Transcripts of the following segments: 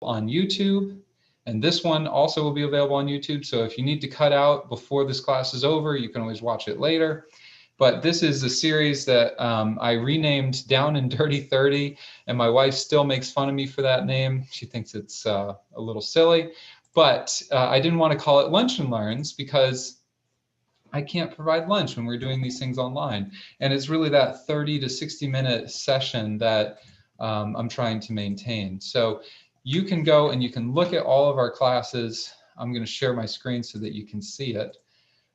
on YouTube, and this one also will be available on YouTube. So if you need to cut out before this class is over, you can always watch it later. But this is a series that I renamed Down and Dirty 30, and my wife still makes fun of me for that name. She thinks it's a little silly, but I didn't want to call it Lunch and Learns because I can't provide lunch when we're doing these things online. And it's really that 30 to 60-minute session that I'm trying to maintain. So you can go and you can look at all of our classes. I'm going to share my screen so that you can see it.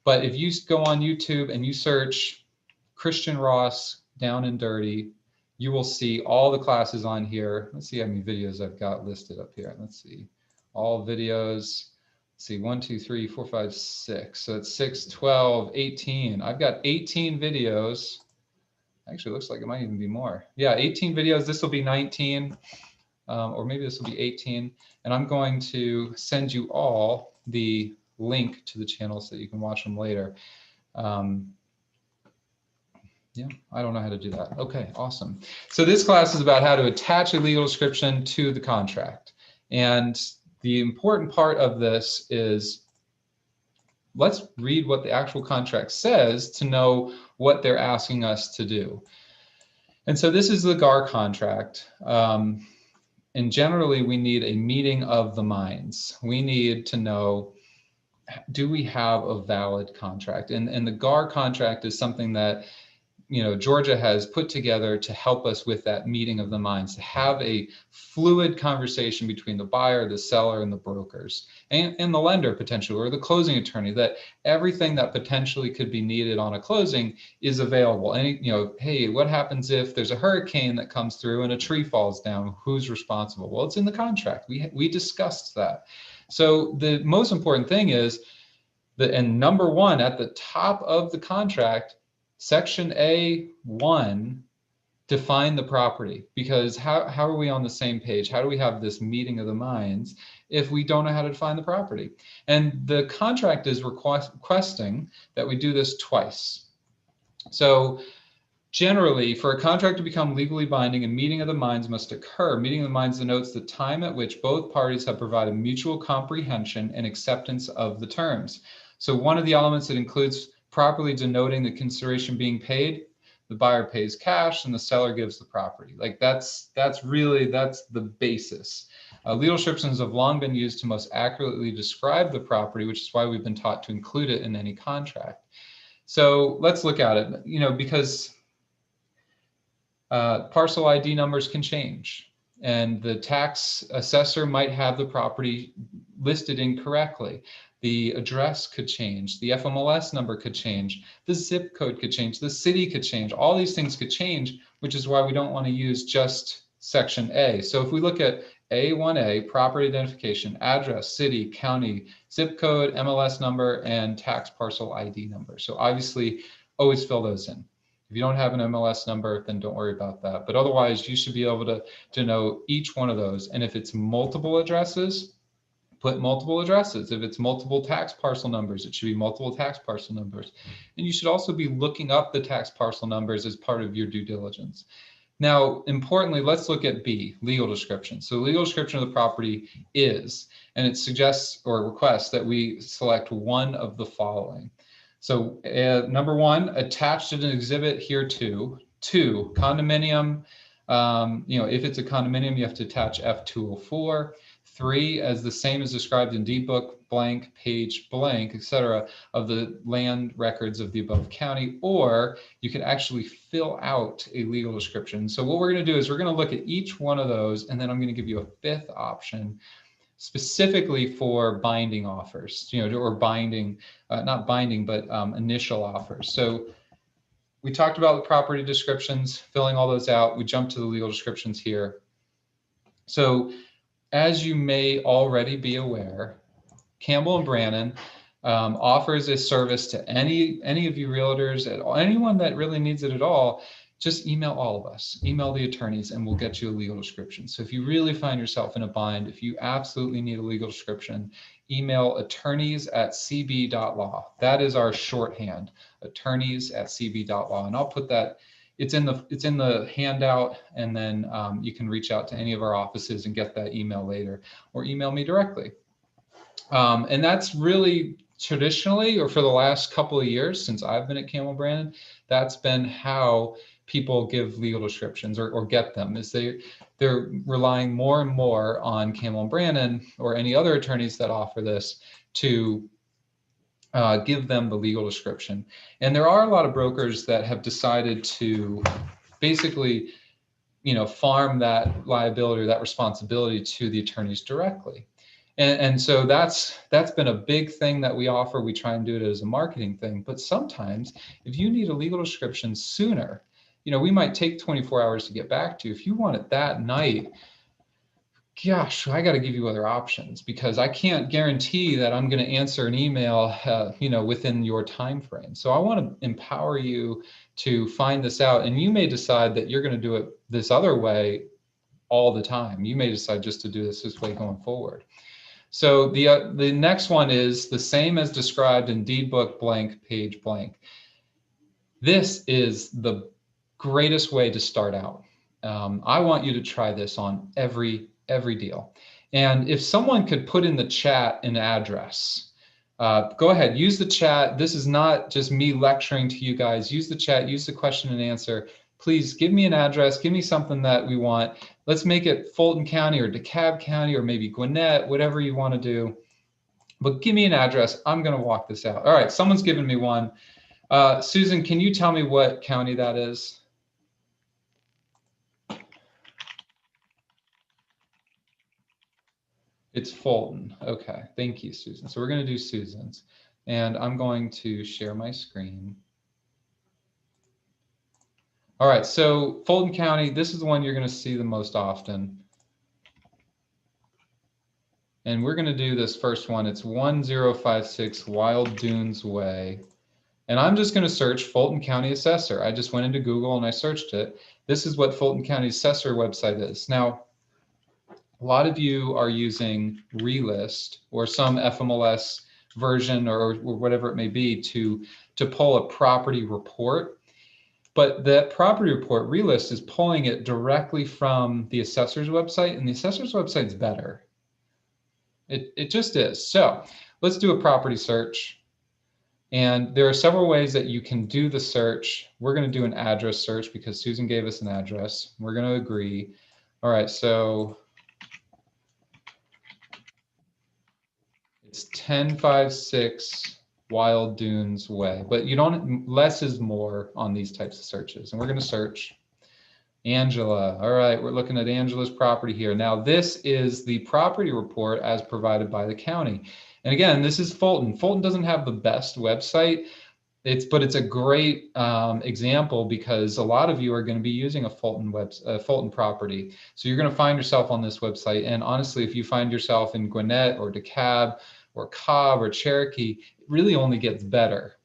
But if you go on YouTube and you search Christian Ross Down and Dirty, you will see all the classes on here. Let's see how many videos I've got listed up here. Let's see. All videos. Let's see, 1, 2, 3, 4, 5, 6. So it's 6, 12, 18. I've got 18 videos. Actually, it looks like it might even be more. Yeah, 18 videos. This will be 19, or maybe this will be 18. And I'm going to send you all the link to the channel so that you can watch them later. Yeah, I don't know how to do that. Okay, awesome. So this class is about how to attach a legal description to the contract. And the important part of this is let's read what the actual contract says to know what they're asking us to do. And so this is the GAR contract. And generally, we need a meeting of the minds. We need to know, do we have a valid contract? And the GAR contract is something that Georgia has put together to help us with that meeting of the minds, to have a fluid conversation between the buyer, the seller, and the brokers, and the lender potentially, or the closing attorney, that everything that potentially could be needed on a closing is available. And, hey, what happens if there's a hurricane that comes through and a tree falls down? Who's responsible? Well, it's in the contract. We discussed that. So the most important thing is that, and number one, at the top of the contract, Section A1, define the property, because how are we on the same page? How do we have this meeting of the minds if we don't know how to define the property? And the contract is requesting that we do this twice. So generally, for a contract to become legally binding, a meeting of the minds must occur. Meeting of the minds denotes the time at which both parties have provided mutual comprehension and acceptance of the terms. So one of the elements that includes properly denoting the consideration being paid, the buyer pays cash and the seller gives the property. Like that's the basis. Legal descriptions have long been used to most accurately describe the property, which is why we've been taught to include it in any contract. So let's look at it, because parcel ID numbers can change, and the tax assessor might have the property listed incorrectly. The address could change, the FMLS number could change, the zip code could change, the city could change. All these things could change, which is why we don't want to use just Section A. So if we look at A1A, property identification, address, city, county, zip code, MLS number, and tax parcel ID number. So obviously, always fill those in. If you don't have an MLS number, then don't worry about that. But otherwise, you should be able to know each one of those. And if it's multiple addresses, put multiple addresses. If it's multiple tax parcel numbers, it should be multiple tax parcel numbers. And you should also be looking up the tax parcel numbers as part of your due diligence. Now, importantly, let's look at B, legal description. So legal description of the property is, and it suggests or requests that we select one of the following. So number one, attached an exhibit here to. 2, condominium. If it's a condominium, you have to attach F204. 3, as the same as described in deed book blank, page blank, etc., of the land records of the above county, or you can actually fill out a legal description. So what we're going to do is we're going to look at each one of those, and then I'm going to give you a 5th option specifically for binding offers, or binding, not binding, but initial offers. So we talked about the property descriptions, filling all those out. We jumped to the legal descriptions here. So as you may already be aware, Campbell and Brannon offers a service to any of you realtors, anyone that really needs it at all. Just email all of us, email the attorneys, and we'll get you a legal description. So if you really find yourself in a bind, if you absolutely need a legal description, email attorneys@cb.law. That is our shorthand, attorneys@cb.law. And I'll put that it's in the handout, and then you can reach out to any of our offices and get that email later, or email me directly. And that's really traditionally, or for the last couple of years since I've been at Campbell Brannan, that's been how people give legal descriptions or get them, is they're relying more and more on Campbell Brannan or any other attorneys that offer this to give them the legal description. And there are a lot of brokers that have decided to basically, farm that liability or that responsibility to the attorneys directly. And so that's been a big thing that we offer. We try and do it as a marketing thing. But sometimes if you need a legal description sooner, we might take 24 hours to get back to you. If you want it that night, gosh, I got to give you other options, because I can't guarantee that I'm going to answer an email, within your time frame. So I want to empower you to find this out. And you may decide that you're going to do it this other way all the time. You may decide just to do this way going forward. So the next one is the same as described in deed book blank, page blank. This is the greatest way to start out. I want you to try this on every deal. And if someone could put in the chat an address, go ahead, use the chat. This is not just me lecturing to you guys. Use the chat, use the question and answer. Please give me an address, give me something that we want. Let's make it Fulton County or DeKalb County or maybe Gwinnett, whatever you want to do. But give me an address. I'm going to walk this out. All right, someone's given me one. Susan, can you tell me what county that is? It's Fulton. Okay, thank you, Susan. So we're going to do Susan's. And I'm going to share my screen. All right, so Fulton County, this is the one you're going to see the most often. And we're going to do this first one. It's 1056 Wild Dunes Way. And I'm just going to search Fulton County Assessor. I just went into Google and I searched it. This is what Fulton County Assessor website is. Now, a lot of you are using Relist or some FMLS version or whatever it may be to pull a property report. But that property report, Relist, is pulling it directly from the assessor's website, and the assessor's website is better. It just is. So let's do a property search. And there are several ways that you can do the search. We're going to do an address search because Susan gave us an address. We're going to agree. All right, so it's 1056 Wild Dunes Way, but you don't, less is more on these types of searches. And we're going to search Angela. All right, we're looking at Angela's property here. Now, this is the property report as provided by the county. And again, this is Fulton. Fulton doesn't have the best website, but it's a great example because a lot of you are going to be using a Fulton property. So you're going to find yourself on this website. And honestly, if you find yourself in Gwinnett or DeKalb or Cobb or Cherokee, it really only gets better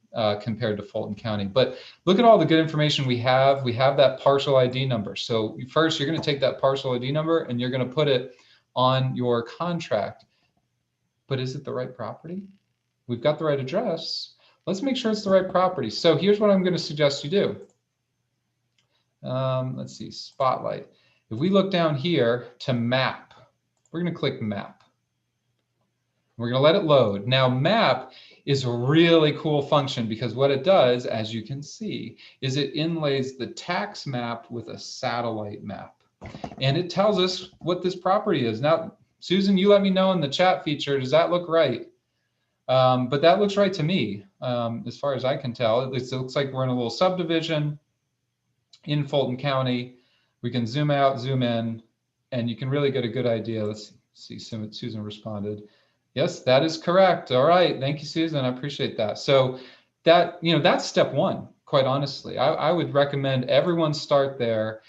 compared to Fulton County. But look at all the good information we have. We have that parcel ID number. So first, you're going to take that parcel ID number and you're going to put it on your contract. But is it the right property? We've got the right address. Let's make sure it's the right property. So here's what I'm going to suggest you do. Let's see, Spotlight. If we look down here to map, we're going to click map. We're going to let it load. Now, map is a really cool function because what it does, as you can see, is it inlays the tax map with a satellite map. And it tells us what this property is. Now, Susan, you let me know in the chat feature, does that look right? But that looks right to me, as far as I can tell. It looks like we're in a little subdivision in Fulton County. We can zoom out, zoom in, and you can really get a good idea. Let's see, Susan responded. Yes, that is correct. All right, thank you, Susan. I appreciate that. So that, that's step one, quite honestly. I would recommend everyone start there.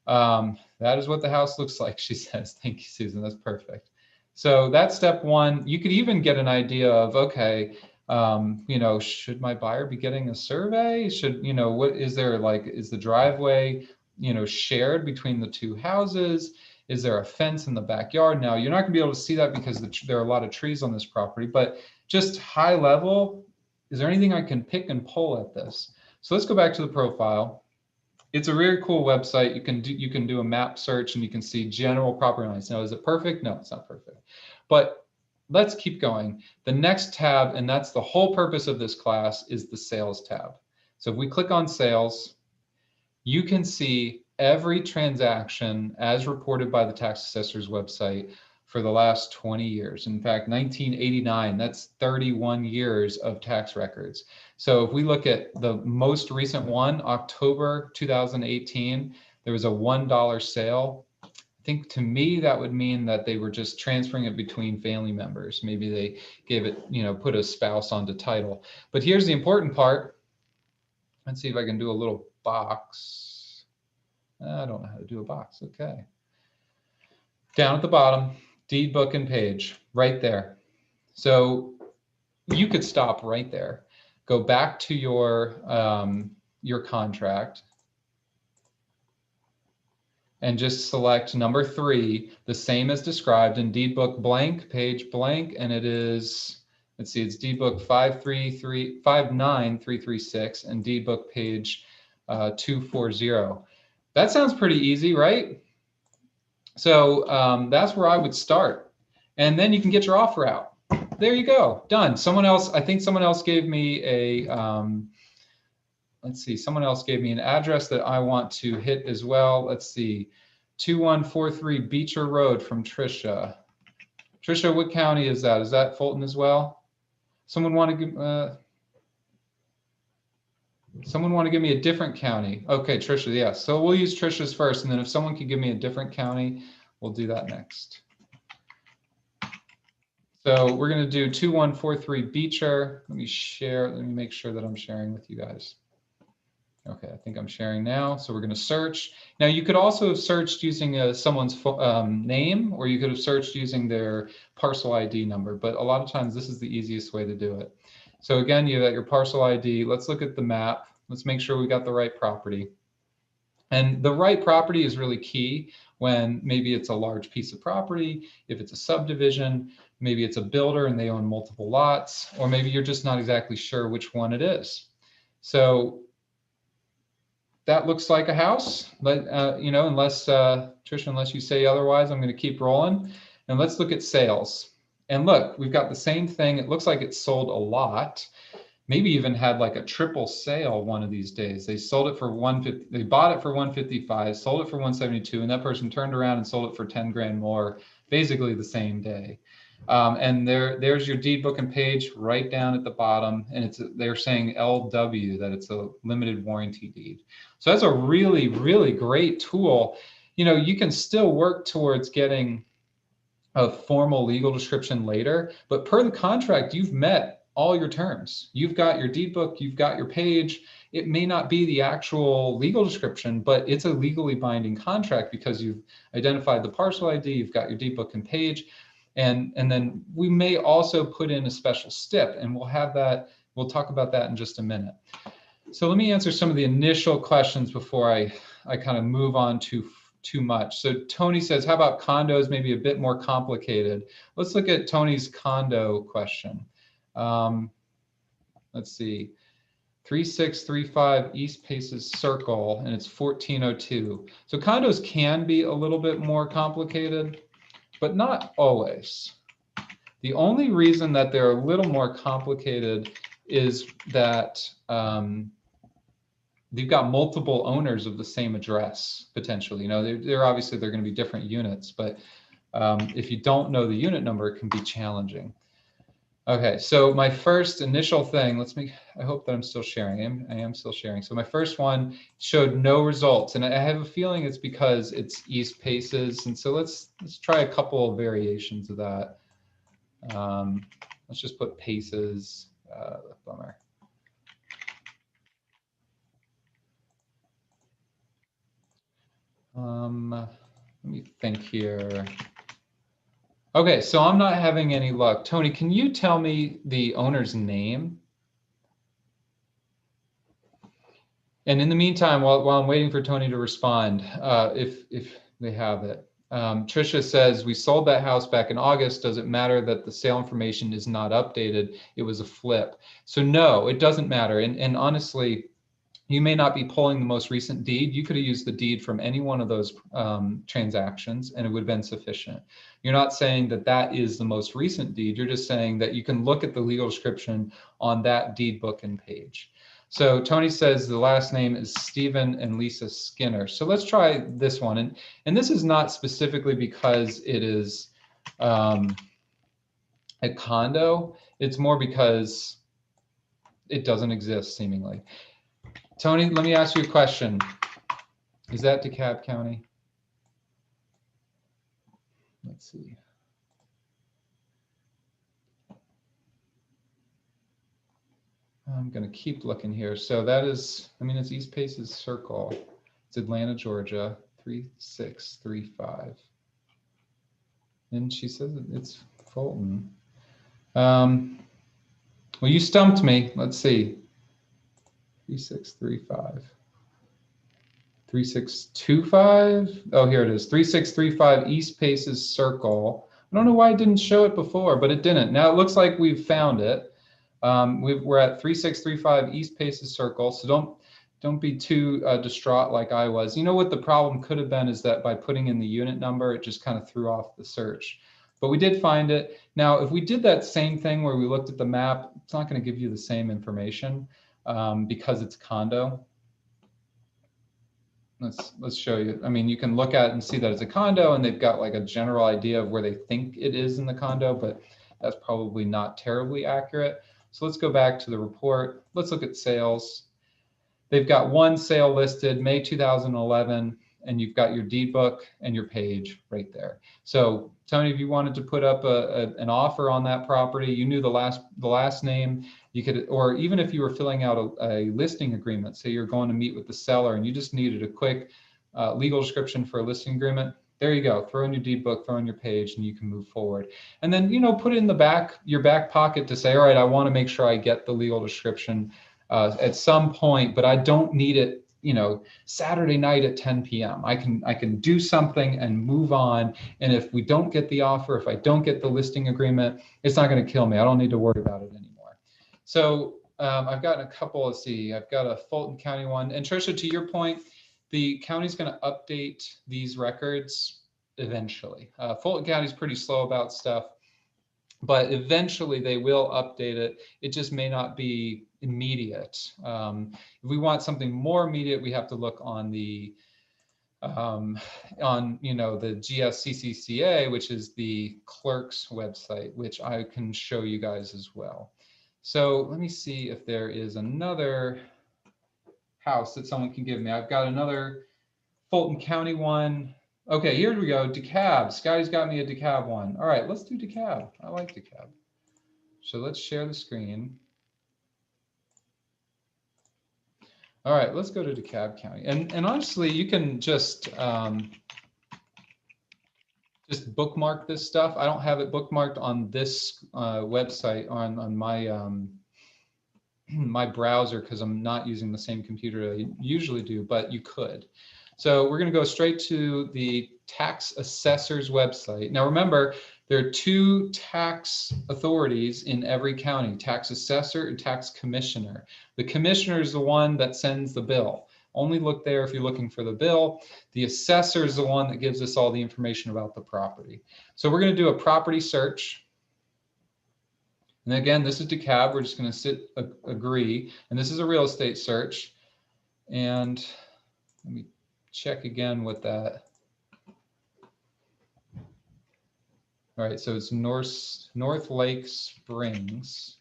That is what the house looks like, she says. Thank you, Susan. That's perfect. So that's step one. You could even get an idea of, okay, should my buyer be getting a survey? Should, what is there, like, is the driveway, shared between the two houses? Is there a fence in the backyard? Now, you're not going to be able to see that because there are a lot of trees on this property, but just high level, is there anything I can pick and pull at this? So let's go back to the profile. It's a really cool website. You can do a map search and you can see general property lines. Now, is it perfect? No, it's not perfect. But let's keep going. The next tab, and that's the whole purpose of this class, is the sales tab. So if we click on sales, you can see every transaction as reported by the tax assessor's website for the last 20 years. In fact, 1989, that's 31 years of tax records. So if we look at the most recent one, October 2018, there was a $1 sale. I think to me, that would mean that they were just transferring it between family members. Maybe they gave it, put a spouse onto title. But here's the important part. Let's see if I can do a little box. I don't know how to do a box. Okay. Down at the bottom, deed book and page, right there. So you could stop right there. Go back to your contract and just select number 3, the same as described in deed book blank, page blank, and it is, let's see, it's deed book 59336 and deed book page 240. That sounds pretty easy, right? So that's where I would start. And then you can get your offer out. There you go, done. Someone else, I think someone else gave me a, let's see, someone else gave me an address that I want to hit as well. Let's see, 2143 Beecher Road from Trisha. Trisha, what county is that? Is that Fulton as well? Someone want to give me a different county? Okay, Trisha, yes. So we'll use Trisha's first, and then if someone could give me a different county, we'll do that next. So we're going to do 2143 Beecher. Let me share. Let me make sure that I'm sharing with you guys. Okay, I think I'm sharing now. So we're going to search. Now you could also have searched using someone's name, or you could have searched using their parcel ID number. But a lot of times this is the easiest way to do it. So again, you got your parcel ID. Let's look at the map. Let's make sure we got the right property. And the right property is really key when maybe it's a large piece of property, if it's a subdivision, maybe it's a builder and they own multiple lots, or maybe you're just not exactly sure which one it is. So that looks like a house, but unless Trisha, unless you say otherwise, I'm going to keep rolling. And let's look at sales. And look, we've got the same thing. It looks like it sold a lot. Maybe even had like a triple sale one of these days. They sold it for 150. They bought it for 155, sold it for 172, and that person turned around and sold it for 10 grand more, basically the same day. And there's your deed book and page right down at the bottom, and they're saying LW, that it's a limited warranty deed. So that's a really, really great tool. You can still work towards getting a formal legal description later, but per the contract, you've met all your terms. You've got your deed book, you've got your page. It may not be the actual legal description, but it's a legally binding contract because you've identified the parcel ID, you've got your deed book and page. And then we may also put in a special stip, and we'll talk about that in just a minute. So let me answer some of the initial questions before I kind of move on to too much. So Tony says, how about condos, maybe a bit more complicated? Let's look at Tony's condo question. Let's see, 3635 East Paces Circle, and it's 1402. So condos can be a little bit more complicated, but not always. The only reason that they're a little more complicated is that they've got multiple owners of the same address, potentially. They're obviously they're going to be different units, but if you don't know the unit number, it can be challenging. Okay, so my first initial thing, I hope that I'm still sharing. I am still sharing. So my first one showed no results, and I have a feeling it's because it's East Paces. And so let's try a couple of variations of that. Let's just put Paces, bummer. Let me think here. Okay, so I'm not having any luck. Tony, can you tell me the owner's name? And in the meantime, while I'm waiting for Tony to respond, if they have it. Trisha says, we sold that house back in August. Does it matter that the sale information is not updated? It was a flip. So no, it doesn't matter. And honestly, You may not be pulling the most recent deed. You could have used the deed from any one of those transactions and it would have been sufficient. You're not saying that that is the most recent deed. You're just saying that you can look at the legal description on that deed book and page. So Tony says the last name is Stephen and Lisa Skinner. So let's try this one. And this is not specifically because it is a condo. It's more because it doesn't exist seemingly. Tony, let me ask you a question. Is that DeKalb County? Let's see. I'm going to keep looking here. So that is, I mean, it's East Paces Circle. It's Atlanta, Georgia, 3635. And she says it's Fulton. Well, you stumped me. Let's see. 3635. 3625. Oh, here it is. 3635 East Paces Circle. I don't know why it didn't show it before, but it didn't. Now it looks like we've found it. We're at 3635 East Paces Circle. So don't be too distraught like I was. You know what the problem could have been is that by putting in the unit number, it just kind of threw off the search. But we did find it. Now, if we did that same thing where we looked at the map, it's not going to give you the same information because it's condo. Let's show you. I mean, you can look at it and see that it's a condo and they've got like a general idea of where they think it is in the condo, but that's probably not terribly accurate. So let's go back to the report. Let's look at sales. They've got one sale listed, May 2011, and you've got your deed book and your page right there. So Tony, if you wanted to put up an offer on that property, you knew the last name, you could, or even if you were filling out a listing agreement, say you're going to meet with the seller and you just needed a quick legal description for a listing agreement, there you go. Throw in your deed book, throw in your page, and you can move forward. And then, you know, put it in your back pocket to say, all right, I want to make sure I get the legal description at some point, but I don't need it, you know, Saturday night at 10 p.m. I can do something and move on. And if we don't get the offer, if I don't get the listing agreement, it's not going to kill me. I don't need to worry about it anymore. So I've gotten a couple. Let's see. I've got a Fulton County one. And Tricia, to your point, the county's going to update these records eventually. Fulton County is pretty slow about stuff, but eventually they will update it. It just may not be immediate. If we want something more immediate, we have to look on the you know, the GSCCCA, which is the clerk's website, which I can show you guys as well. So let me see if there is another house that someone can give me. I've got another Fulton County one. Okay, here we go. DeKalb. Scotty's got me a DeKalb one. All right, let's do DeKalb. I like DeKalb. So let's share the screen. All right, let's go to DeKalb County. And honestly, you can just bookmark this stuff. I don't have it bookmarked on this website on my my browser because I'm not using the same computer I usually do, but you could. So we're going to go straight to the tax assessor's website. Now remember, there are two tax authorities in every county, tax assessor and tax commissioner. The commissioner is the one that sends the bill. Only look there if you're looking for the bill. The assessor is the one that gives us all the information about the property. So we're going to do a property search. And again, this is DeKalb. We're just going to agree. And this is a real estate search. And let me check again with that. All right, so it's North Lake Springs.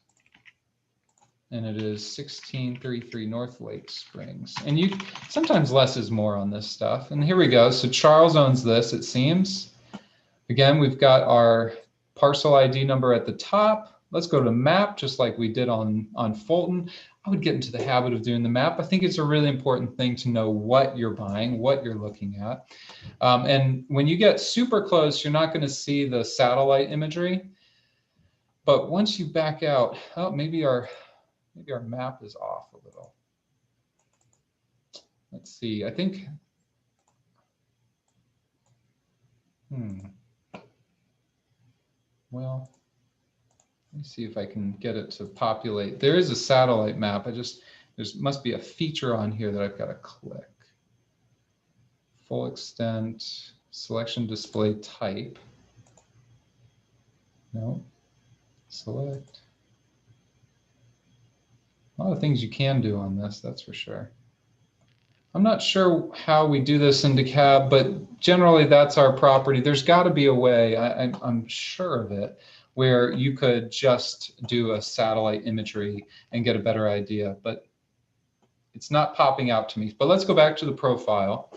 And it is 1633 North Lake Springs. And sometimes less is more on this stuff. And here we go. So Charles owns this, it seems. Again, we've got our parcel ID number at the top. Let's go to map, just like we did on Fulton. I would get into the habit of doing the map. I think it's a really important thing to know what you're buying, what you're looking at. And when you get super close, you're not going to see the satellite imagery. But once you back out, oh, maybe our map is off a little. Let's see, I think, well, let me see if I can get it to populate. There is a satellite map. It must be a feature on here that I've got to click. Full extent, selection display type. No, select. A lot of things you can do on this, that's for sure. I'm not sure how we do this in DeKalb, but generally that's our property. There's got to be a way, I'm sure of it, where you could just do a satellite imagery and get a better idea, but it's not popping out to me. But let's go back to the profile.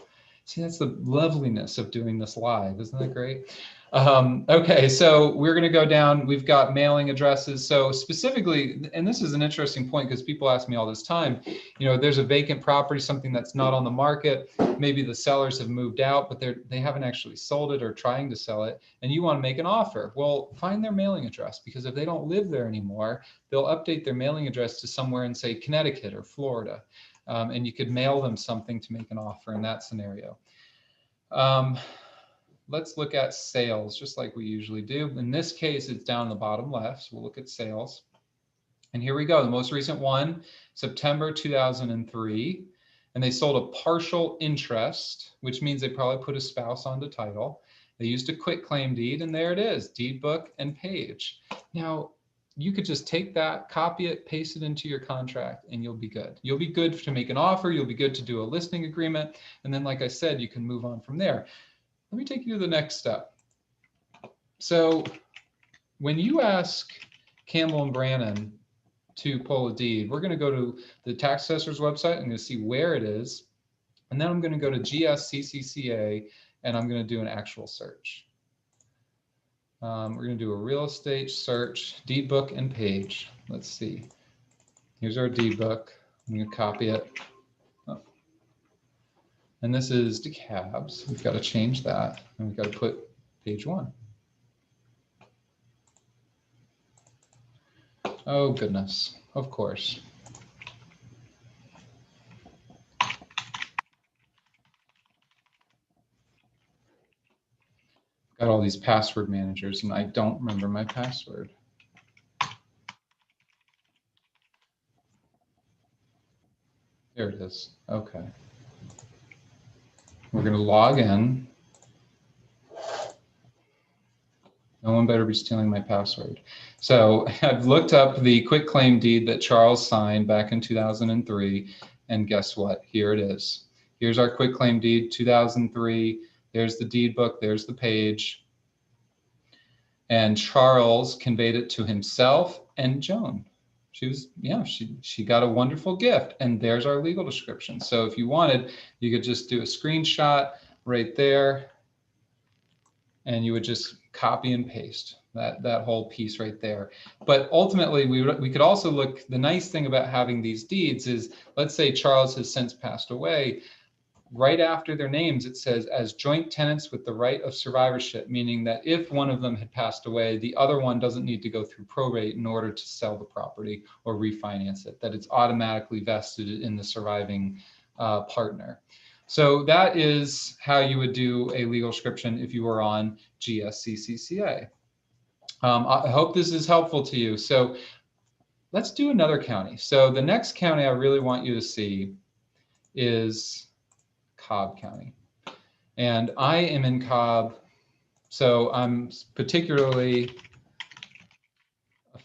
See, that's the loveliness of doing this live. Isn't that great? Okay, so we're going to go down. We've got mailing addresses. So specifically, and this is an interesting point because people ask me all this time, you know, there's a vacant property, something that's not on the market. Maybe the sellers have moved out, but they haven't actually sold it or trying to sell it, and you want to make an offer. Well, find their mailing address, because if they don't live there anymore, they'll update their mailing address to somewhere in, say, Connecticut or Florida. And you could mail them something to make an offer in that scenario. Let's look at sales, just like we usually do. In this case, it's down the bottom left. So we'll look at sales. And here we go. The most recent one, September 2003. And they sold a partial interest, which means they probably put a spouse on the title. They used a quitclaim deed, and there it is, deed book and page. Now, you could just take that, copy it, paste it into your contract, and you'll be good. You'll be good to make an offer. You'll be good to do a listing agreement. And then, like I said, you can move on from there. Let me take you to the next step. So when you ask Campbell and Brannon to pull a deed, we're going to go to the tax assessor's website. I'm going to see where it is. And then I'm going to go to GSCCCA, and I'm going to do an actual search. We're going to do a real estate search, deed book and page. Let's see. Here's our deed book. I'm going to copy it. Oh. And this is DeKalb's. We've got to change that. And we've got to put page 1. Oh, goodness. Of course. Got all these password managers, and I don't remember my password. There it is. Okay. We're going to log in. No one better be stealing my password. So I've looked up the quitclaim deed that Charles signed back in 2003, and guess what? Here it is. Here's our quitclaim deed, 2003. There's the deed book. There's the page. And Charles conveyed it to himself and Joan. She was, yeah, she got a wonderful gift. And there's our legal description. So if you wanted, you could just do a screenshot right there, and you would just copy and paste that whole piece right there. But ultimately, we could also look, the nice thing about having these deeds is, let's say Charles has since passed away. Right after their names, it says as joint tenants with the right of survivorship, meaning that if one of them had passed away, the other one doesn't need to go through probate in order to sell the property or refinance it, that it's automatically vested in the surviving partner. So that is how you would do a legal description if you were on GSCCCA. I hope this is helpful to you. So let's do another county. So the next county I really want you to see is Cobb County. And I am in Cobb, so I'm particularly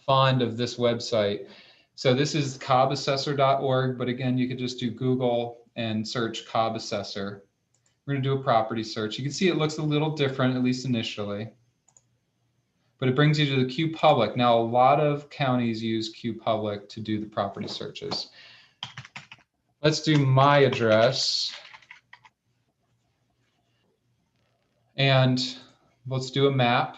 fond of this website. So this is cobbassessor.org, but again, you could just do Google and search Cobb Assessor. We're going to do a property search. You can see it looks a little different, at least initially, but it brings you to the Q Public. Now, a lot of counties use Q Public to do the property searches. Let's do my address. And let's do a map.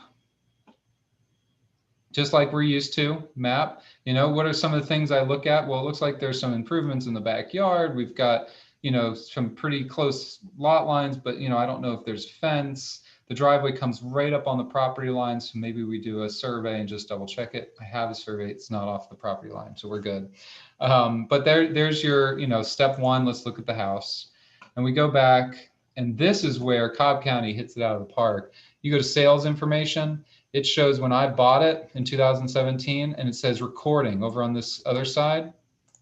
Just like we're used to, map. You know, what are some of the things I look at? Well, it looks like there's some improvements in the backyard. We've got, you know, some pretty close lot lines, but, you know, I don't know if there's fence. The driveway comes right up on the property line, so maybe we do a survey and just double check it. I have a survey, it's not off the property line, so we're good. But there's your, you know, step 1, let's look at the house. And we go back, and this is where Cobb County hits it out of the park. You go to sales information, it shows when I bought it in 2017, and it says recording over on this other side.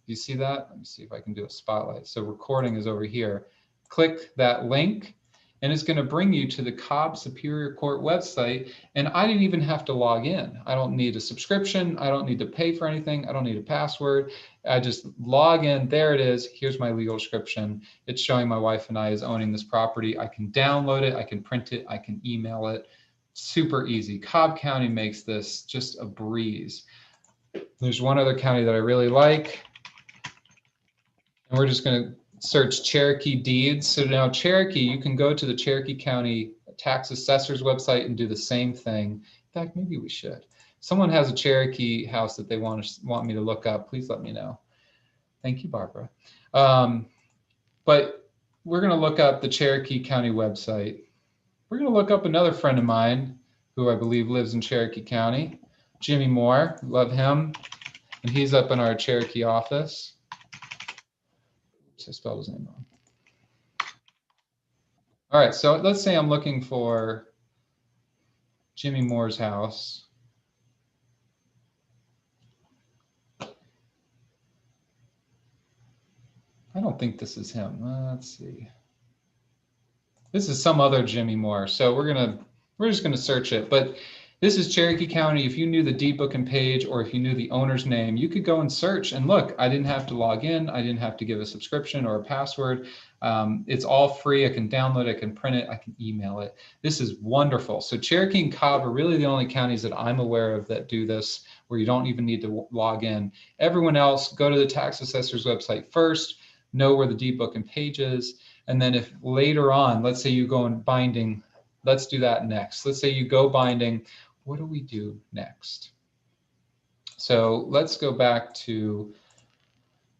you see that? Let me see if I can do a spotlight. So recording is over here. Click that link and it's going to bring you to the Cobb Superior Court website. And I didn't even have to log in. I don't need a subscription. I don't need to pay for anything. I don't need a password. I just log in. There it is. Here's my legal description. It's showing my wife and I as owning this property. I can download it. I can print it. I can email it. Super easy. Cobb County makes this just a breeze. There's one other county that I really like. And we're just going to search Cherokee deeds. So now Cherokee, you can go to the Cherokee County Tax Assessor's website and do the same thing. In fact, maybe we should. Someone has a Cherokee house that they want me to look up. Please let me know. Thank you, Barbara. But we're going to look up the Cherokee County website. We're going to look up another friend of mine who I believe lives in Cherokee County, Jimmy Moore. Love him. And he's up in our Cherokee office. I spelled his name wrong. All right, so let's say I'm looking for Jimmy Moore's house. I don't think this is him. Let's see. This is some other Jimmy Moore. So we're just gonna search it. But this is Cherokee County. If you knew the deed book and page, or if you knew the owner's name, you could go and search and look. I didn't have to log in. I didn't have to give a subscription or a password. It's all free. I can download it, I can print it, I can email it. This is wonderful. So Cherokee and Cobb are really the only counties that I'm aware of that do this, where you don't even need to log in. Everyone else, go to the tax assessor's website first, know where the deed book and page is. And then if later on, let's say you go in binding, let's do that next. Let's say you go binding. What do we do next? So let's go back to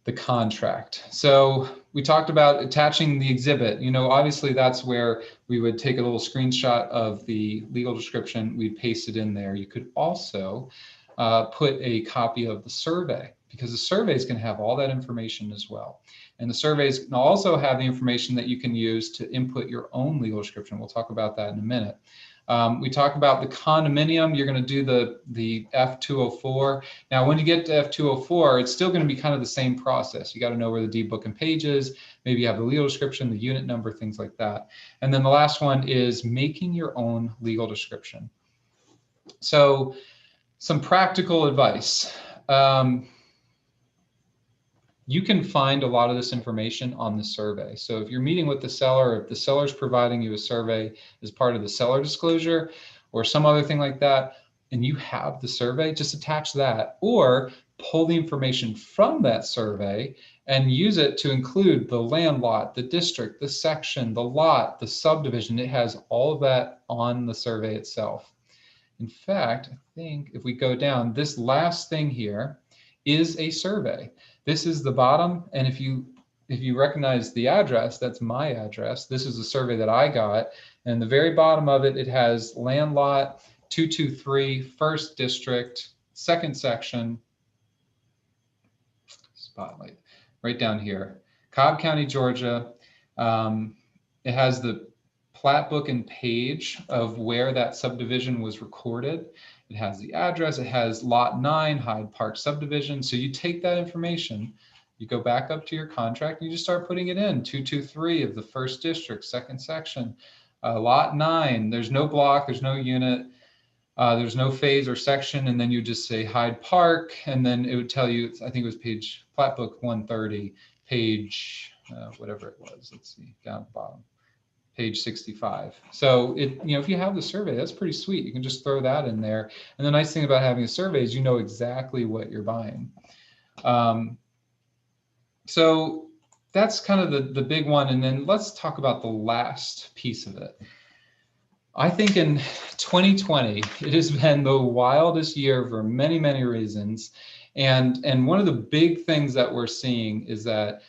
the contract. So we talked about attaching the exhibit. You know, obviously that's where we would take a little screenshot of the legal description, we'd paste it in there. You could also put a copy of the survey, because the survey is going to have all that information as well. And the surveys can also have the information that you can use to input your own legal description. We'll talk about that in a minute. We talk about the condominium. You're going to do the F204. Now, when you get to F204, it's still going to be kind of the same process. You got to know where the deed book and page is. Maybe you have the legal description, the unit number, things like that. And then the last one is making your own legal description. So some practical advice. You can find a lot of this information on the survey. So if you're meeting with the seller, if the seller's providing you a survey as part of the seller disclosure or some other thing like that, and you have the survey, just attach that, or pull the information from that survey and use it to include the land lot, the district, the section, the lot, the subdivision. It has all of that on the survey itself. In fact, I think if we go down, this last thing here is a survey. This is the bottom, and if you recognize the address, that's my address. This is a survey that I got, and the very bottom of it, it has land lot 223, first district, second section, spotlight, right down here, Cobb County, Georgia. It has the plat book and page of where that subdivision was recorded. It has the address, it has lot 9, Hyde Park subdivision. So you take that information, you go back up to your contract, and you just start putting it in, 223 of the first district, second section, lot 9, there's no block, there's no unit, there's no phase or section, and then you just say Hyde Park, and then it would tell you, I think it was page, plat book 130, page, whatever it was, let's see, down at the bottom. Page 65. So if you have the survey, that's pretty sweet. You can just throw that in there. And the nice thing about having a survey is you know exactly what you're buying. So that's kind of the big one. And then let's talk about the last piece of it. I think in 2020, it has been the wildest year for many, many reasons. And one of the big things that we're seeing is that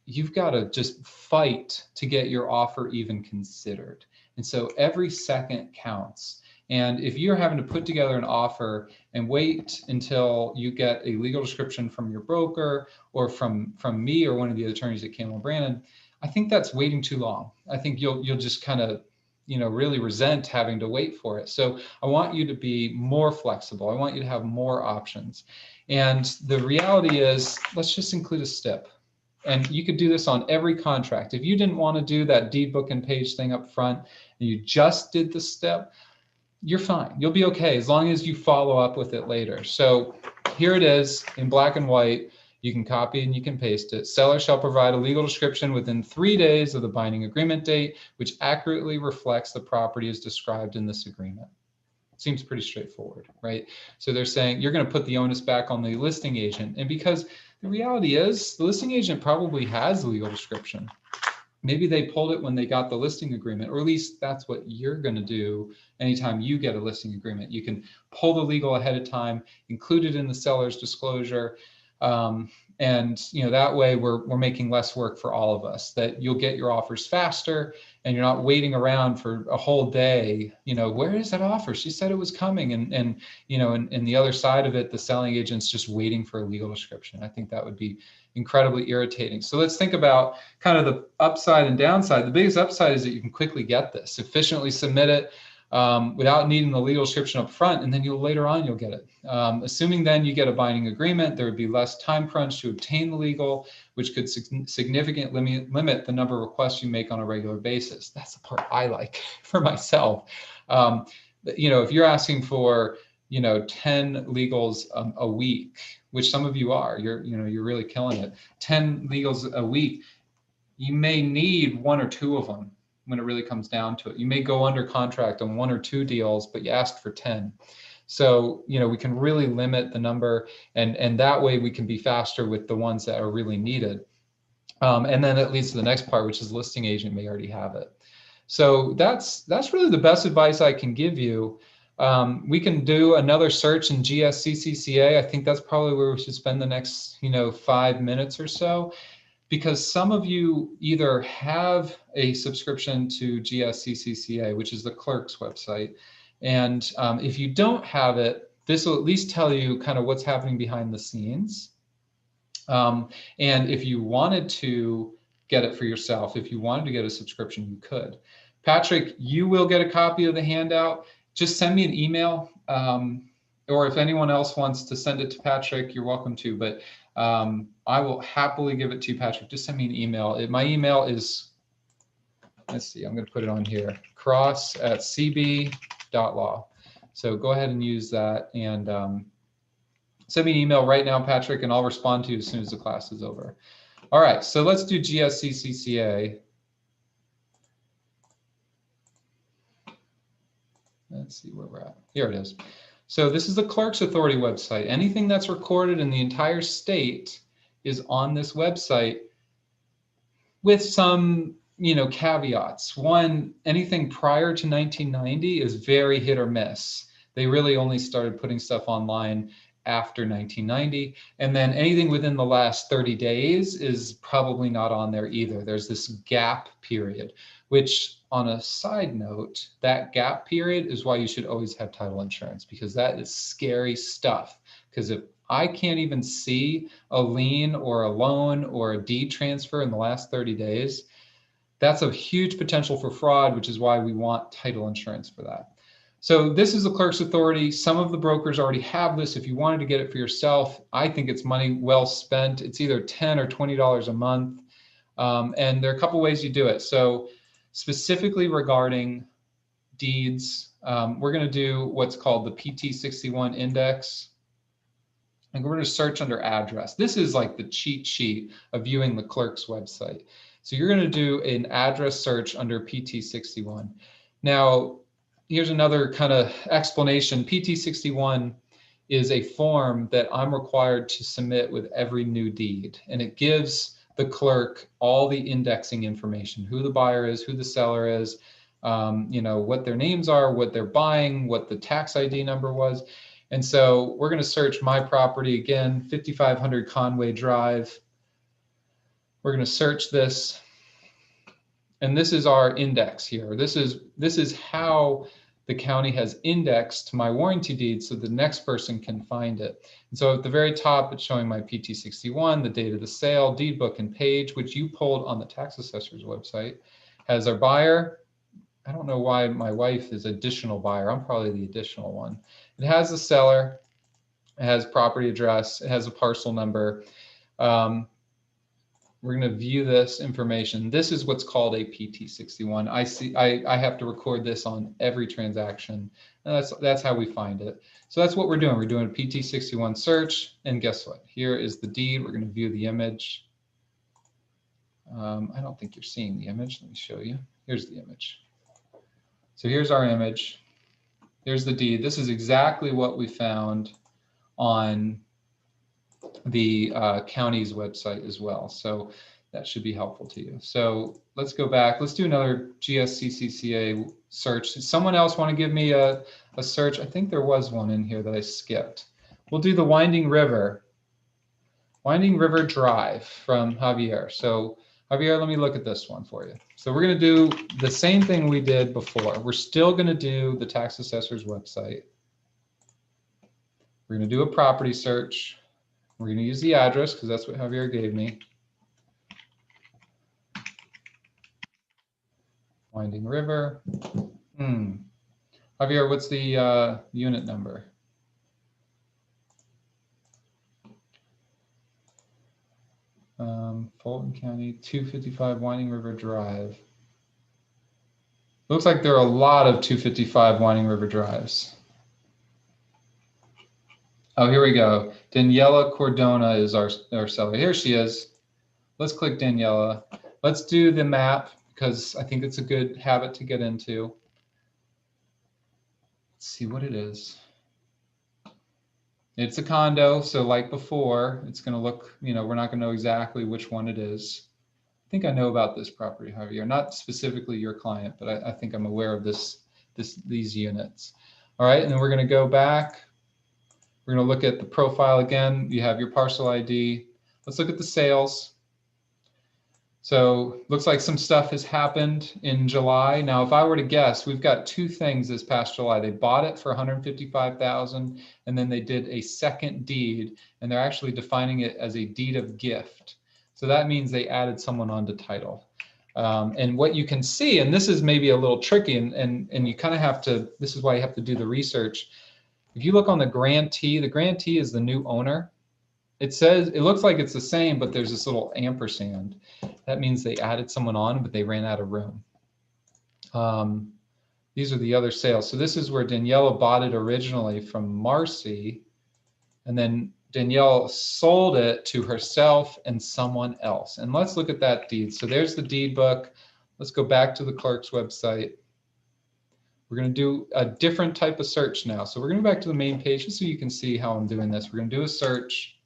you've got to just fight to get your offer even considered. And so every second counts. And if you're having to put together an offer and wait until you get a legal description from your broker or from me or one of the attorneys at Campbell Brannan, I think that's waiting too long. I think you'll just kind of, really resent having to wait for it. So I want you to be more flexible. I want you to have more options. And the reality is, let's just include a stip. And you could do this on every contract. If you didn't want to do that deed book and page thing up front, and you just did the step, you're fine. You'll be okay as long as you follow up with it later. So here it is in black and white. You can copy and you can paste it. Seller shall provide a legal description within 3 days of the binding agreement date, which accurately reflects the property as described in this agreement. Seems pretty straightforward, right? So they're saying you're going to put the onus back on the listing agent. And because the reality is the listing agent probably has the legal description. Maybe they pulled it when they got the listing agreement, or at least that's what you're going to do anytime you get a listing agreement. You can pull the legal ahead of time, include it in the seller's disclosure. And that way we're making less work for all of us, that you'll get your offers faster and you're not waiting around for a whole day. Where is that offer? She said it was coming. And the other side of it, the selling agent's just waiting for a legal description. I think that would be incredibly irritating. So let's think about kind of the upside and downside. The biggest upside is that you can quickly get this, efficiently submit it without needing the legal description up front, and then later on you'll get it. Assuming then you get a binding agreement, there would be less time crunch to obtain the legal, which could significantly limit the number of requests you make on a regular basis. That's the part I like for myself. If you're asking for 10 legals a week, which some of you are, you're really killing it. 10 legals a week, you may need 1 or 2 of them when it really comes down to it. You may go under contract on 1 or 2 deals, but you asked for 10. So, we can really limit the number, and that way we can be faster with the ones that are really needed. And then it leads to the next part, which is listing agent may already have it. So that's really the best advice I can give you. We can do another search in GSCCCA. I think that's probably where we should spend the next, 5 minutes or so, because some of you either have a subscription to GSCCCA, which is the clerk's website. And if you don't have it, this will at least tell you kind of what's happening behind the scenes. And if you wanted to get it for yourself, if you wanted to get a subscription, you could. Patrick, you will get a copy of the handout. Just send me an email, or if anyone else wants to send it to Patrick, you're welcome to, but I will happily give it to you, Patrick. Just send me an email. My email is, let's see, I'm going to put it on here, cross@cb.law. So go ahead and use that, and send me an email right now, Patrick, and I'll respond to you as soon as the class is over. All right, so let's do GSCCCA. Let's see where we're at. Here it is. So this is the Clerk's Authority website. Anything that's recorded in the entire state is on this website with some, caveats. One, anything prior to 1990 is very hit or miss. They really only started putting stuff online after 1990. And then anything within the last 30 days is probably not on there either. There's this gap period, which, on a side note, that gap period is why you should always have title insurance, because that is scary stuff. Because if I can't even see a lien or a loan or a deed transfer in the last 30 days, that's a huge potential for fraud, which is why we want title insurance for that. So this is the Clerk's Authority. Some of the brokers already have this. If you wanted to get it for yourself, I think it's money well spent. It's either $10 or $20 a month. And there are a couple ways you do it. So specifically regarding deeds, we're going to do what's called the PT61 index. And we're going to search under address. This is like the cheat sheet of viewing the clerk's website. So you're going to do an address search under PT61. Now, here's another kind of explanation. PT61 is a form that I'm required to submit with every new deed. And it gives the clerk all the indexing information, who the buyer is, who the seller is, what their names are, what they're buying, what the tax ID number was. And so we're going to search my property again, 5500 Conway Drive. We're going to search this. And this is our index here. This is how the county has indexed my warranty deed so the next person can find it. And so at the very top, it's showing my PT61, the date of the sale, deed book and page, which you pulled on the tax assessor's website, has our buyer, I don't know why my wife is additional buyer. I'm probably the additional one. It has the seller, it has property address, it has a parcel number. We're going to view this information. This is what's called a PT61. I have to record this on every transaction. And that's how we find it. So that's what we're doing. We're doing a PT61 search. And guess what? Here is the deed. We're going to view the image. I don't think you're seeing the image. Let me show you. Here's the image. So here's our image. Here's the deed. This is exactly what we found on the county's website as well. So that should be helpful to you. So let's go back. Let's do another GSCCCA search. Does someone else want to give me a search? I think there was one in here that I skipped. We'll do the Winding River Drive from Javier. So Javier, let me look at this one for you. So we're going to do the same thing we did before. We're still going to do the tax assessor's website. We're going to do a property search. We're going to use the address because that's what Javier gave me. Winding River. Javier, what's the unit number? Fulton County, 255 Winding River Drive. Looks like there are a lot of 255 Winding River Drives. Oh, here we go. Daniela Cordona is our seller. Here she is. Let's click Daniela. Let's do the map because I think it's a good habit to get into. Let's see what it is. It's a condo, so like before, it's going to look, we're not going to know exactly which one it is. I think I know about this property, Javier, not specifically your client, but I think I'm aware of these units. All right, and then we're going to go back. We're going to look at the profile again. You have your parcel ID. Let's look at the sales. So looks like some stuff has happened in July. Now, if I were to guess, we've got two things this past July. They bought it for $155,000, and then they did a second deed, and they're actually defining it as a deed of gift. So that means they added someone onto title. And what you can see, and this is maybe a little tricky, and you kind of have to, this is why you have to do the research. If you look on the grantee is the new owner. It says, it looks like it's the same, but there's this little ampersand. That means they added someone on, but they ran out of room. These are the other sales. So this is where Daniela bought it originally from Marcy, and then Danielle sold it to herself and someone else. And let's look at that deed. So there's the deed book. Let's go back to the clerk's website. We're going to do a different type of search now. So we're going to go back to the main page just so you can see how I'm doing this. We're going to do a search.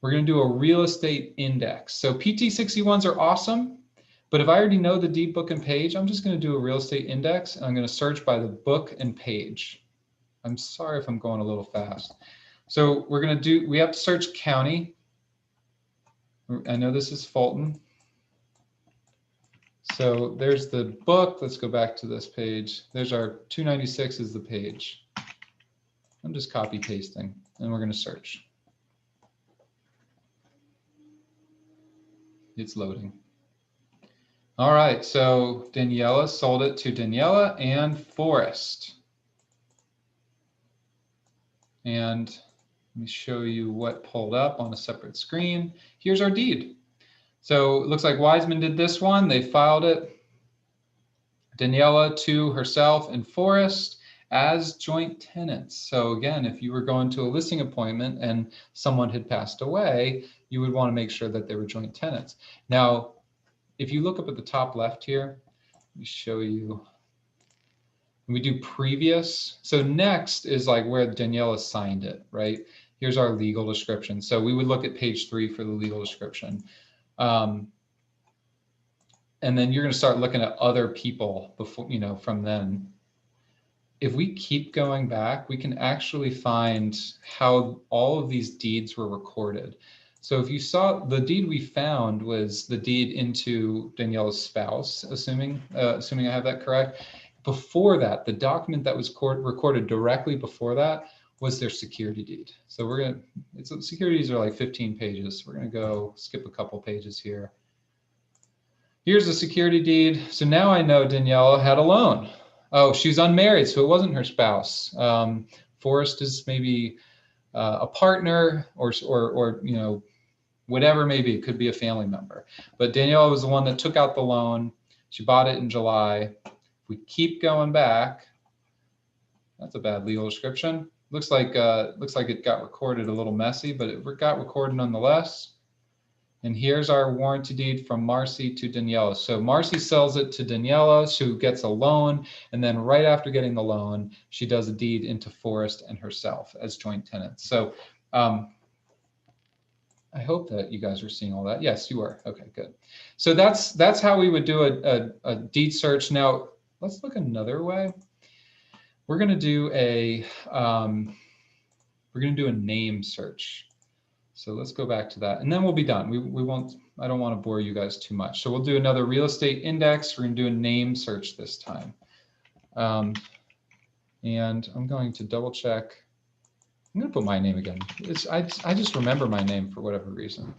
We're going to do a real estate index. So PT61s are awesome, but if I already know the deed book and page, I'm just going to do a real estate index, and I'm going to search by the book and page. I'm sorry if I'm going a little fast. So we're going to do, we have to search county. I know this is Fulton. So there's the book. Let's go back to this page. There's our 296 is the page. I'm just copy pasting, and we're going to search. It's loading. All right, so Daniela sold it to Daniela and Forrest. And let me show you what pulled up on a separate screen. Here's our deed. So it looks like Wiseman did this one. They filed it. Daniela to herself and Forrest as joint tenants. So again, if you were going to a listing appointment and someone had passed away, you would want to make sure that they were joint tenants. Now, if you look up at the top left here, let me show you. We do previous. So next is like where Daniela signed it, right? Here's our legal description. So we would look at page 3 for the legal description. And then you're going to start looking at other people before, from then. If we keep going back, we can actually find how all of these deeds were recorded. So if you saw, the deed we found was the deed into Daniela's spouse, assuming I have that correct. Before that, the document that was recorded directly before that was their security deed. So we're going to, securities are like 15 pages. We're going to go skip a couple pages here. Here's the security deed. So now I know Daniela had a loan. Oh, she's unmarried, so it wasn't her spouse. Forrest is maybe a partner or you know, whatever maybe. It could be a family member. But Daniela was the one that took out the loan. She bought it in July. If we keep going back, that's a bad legal description. Looks like it got recorded a little messy, but it got recorded nonetheless. And here's our warranty deed from Marcy to Daniela. So Marcy sells it to Daniela, who gets a loan. And then right after getting the loan, she does a deed into Forrest and herself as joint tenants. So I hope that you guys are seeing all that. Yes, you are. Okay, good. So that's how we would do a deed search. Now, let's look another way. We're going to do a name search. So let's go back to that, and then we'll be done. We won't. I don't want to bore you guys too much. So we'll do another real estate index. We're going to do a name search this time, and I'm going to double check. I'm going to put my name again. I just remember my name for whatever reason.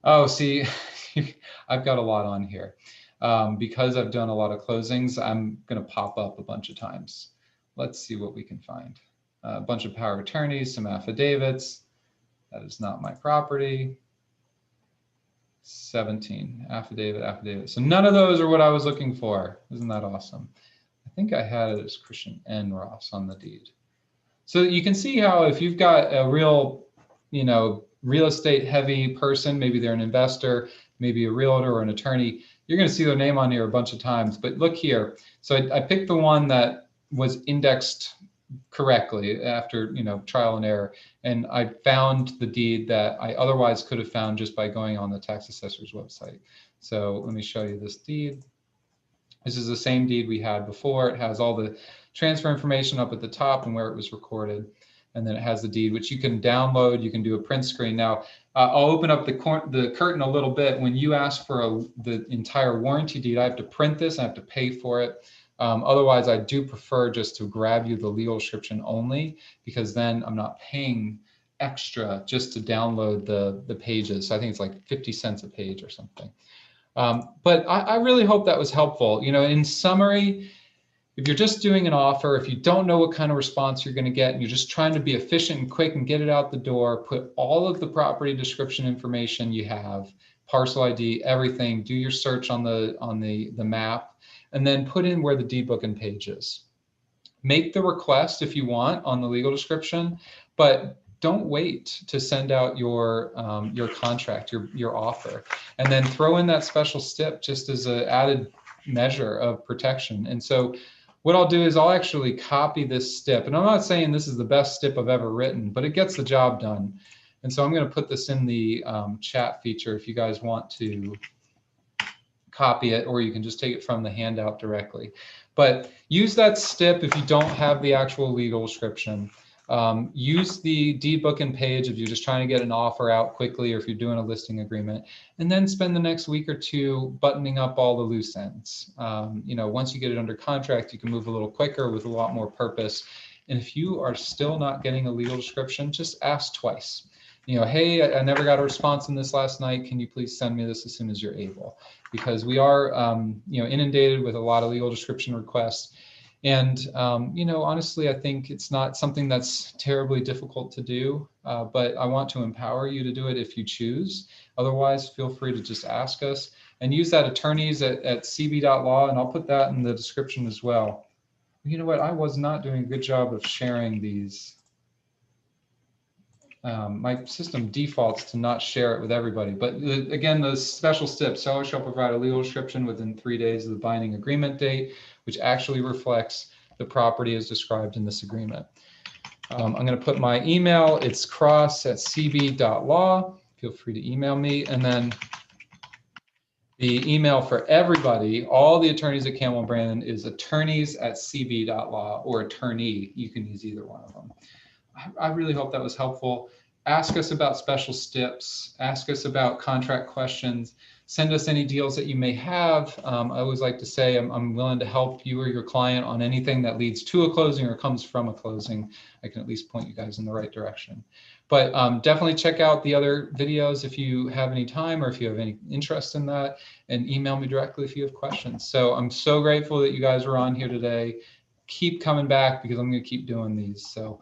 Oh, see, I've got a lot on here. Because I've done a lot of closings, I'm going to pop up a bunch of times. Let's see what we can find. A bunch of power of attorneys, some affidavits. That is not my property. 17, affidavit. So none of those are what I was looking for. Isn't that awesome? I think I had it as Christian N. Ross on the deed. So you can see how if you've got a real, you know, real estate heavy person, maybe they're an investor, maybe a realtor or an attorney, you're going to see their name on here a bunch of times. But look here. So I picked the one that was indexed correctly after, you know, trial and error, and I found the deed that I otherwise could have found just by going on the tax assessor's website. So let me show you this deed. This is the same deed we had before. It has all the transfer information up at the top and where it was recorded, and then it has the deed, which you can download. You can do a print screen. Now I'll open up the curtain a little bit. When you ask for the entire warranty deed, I have to print this. I have to pay for it. Otherwise, I do prefer just to grab you the legal description only, because then I'm not paying extra just to download the pages. So I think it's like 50 cents a page or something. But I really hope that was helpful. You know, in summary, if you're just doing an offer, if you don't know what kind of response you're going to get, and you're just trying to be efficient and quick and get it out the door, put all of the property description information you have, parcel ID, everything, do your search on the map, and then put in where the deed book and page is. Make the request if you want on the legal description, but don't wait to send out your contract, your offer, and then throw in that special stip just as an added measure of protection. And so what I'll do is I'll actually copy this stip, and I'm not saying this is the best stip I've ever written, but it gets the job done. And so I'm going to put this in the chat feature if you guys want to copy it, or you can just take it from the handout directly. But use that stip if you don't have the actual legal description. Use the deed book and page if you're just trying to get an offer out quickly, or if you're doing a listing agreement, and then spend the next week or two buttoning up all the loose ends. You know, once you get it under contract, you can move a little quicker with a lot more purpose. And if you are still not getting a legal description, just ask twice. You know, hey, I never got a response on this last night. Can you please send me this as soon as you're able? Because we are, you know, inundated with a lot of legal description requests. And, you know, honestly, I think it's not something that's terribly difficult to do, but I want to empower you to do it if you choose. Otherwise, feel free to just ask us, and use that attorneys at cb.law, and I'll put that in the description as well. You know what? I was not doing a good job of sharing these. My system defaults to not share it with everybody, but again, the special stip: seller shall provide a legal description within 3 days of the binding agreement date, which actually reflects the property as described in this agreement. I'm going to put my email. It's cross@cb.law. Feel free to email me. And then the email for everybody, all the attorneys at Campbell & Brannon, is attorneys@cb.law, or attorney. You can use either one of them. I really hope that was helpful. ask us about special steps, ask us about contract questions, send us any deals that you may have. I always like to say I'm willing to help you or your client on anything that leads to a closing or comes from a closing. I can at least point you guys in the right direction. But definitely check out the other videos if you have any time or if you have any interest in that, and email me directly if you have questions. So I'm so grateful that you guys were on here today. Keep coming back because I'm going to keep doing these. So